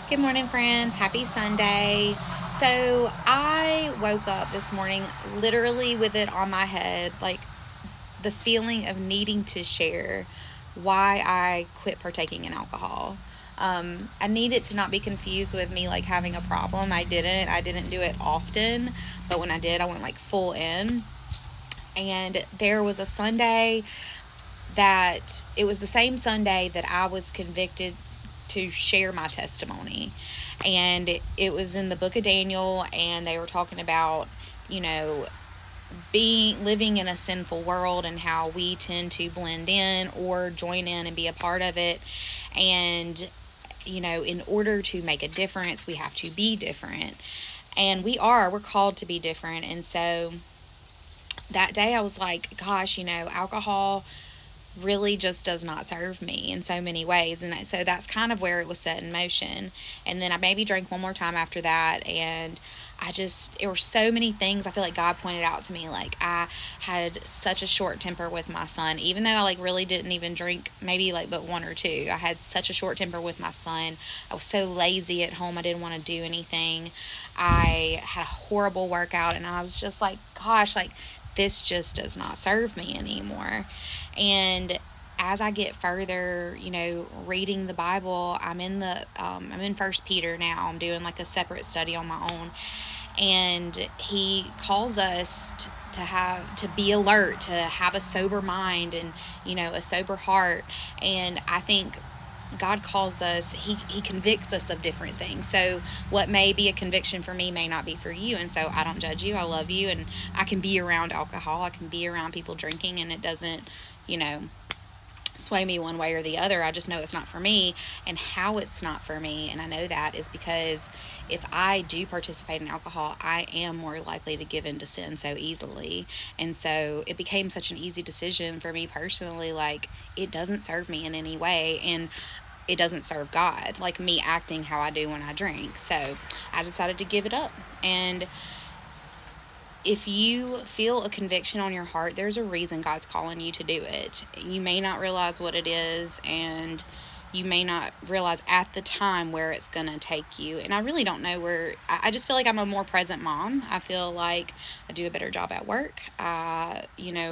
Good morning, friends. Happy Sunday. So, I woke up this morning literally with it on my head, like the feeling of needing to share why I quit partaking in alcohol. I need it to not be confused with me like having a problem. I didn't do it often, but when I did, I went like full in. And there was a Sunday that it was the same Sunday that I was convicted to share my testimony. And it was in the book of Daniel, and they were talking about, you know, being living in a sinful world and how we tend to blend in or join in and be a part of it. And, in order to make a difference, we have to be different. And we're called to be different. And so that day I was like, gosh, alcohol really just does not serve me in so many ways. And so that's kind of where it was set in motion. And then I maybe drank one more time after that. And there were so many things I feel like God pointed out to me. Like, I had such a short temper with my son, even though I like really didn't even drink maybe like but one or two. I had such a short temper with my son. I was so lazy at home. I didn't want to do anything. I had a horrible workout, and I was just like, gosh, like, this just does not serve me anymore. And as I get further, reading the Bible, I'm in First Peter now. I'm doing like a separate study on my own, and he calls us to be alert, to have a sober mind, and a sober heart. And I think God calls us, he convicts us of different things. So what may be a conviction for me may not be for you. And so I don't judge you. I love you. And I can be around alcohol. I can be around people drinking, and it doesn't, you know, sway me one way or the other. I just know it's not for me, and how it's not for me. And I know that is because if I do participate in alcohol, I am more likely to give in to sin so easily. And so it became such an easy decision for me personally. Like, it doesn't serve me in any way, and it doesn't serve God, like me acting how I do when I drink. So I decided to give it up. And if you feel a conviction on your heart, there's a reason God's calling you to do it. You may not realize what it is, and you may not realize at the time where it's going to take you. And I really don't know where. I just feel like I'm a more present mom. I feel like I do a better job at work. I,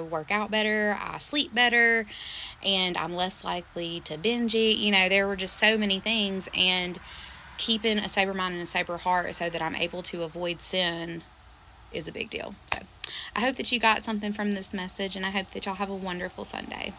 work out better. I sleep better. And I'm less likely to binge eat. There were just so many things. And keeping a sober mind and a sober heart so that I'm able to avoid sin is a big deal. So I hope that you got something from this message, and I hope that y'all have a wonderful Sunday.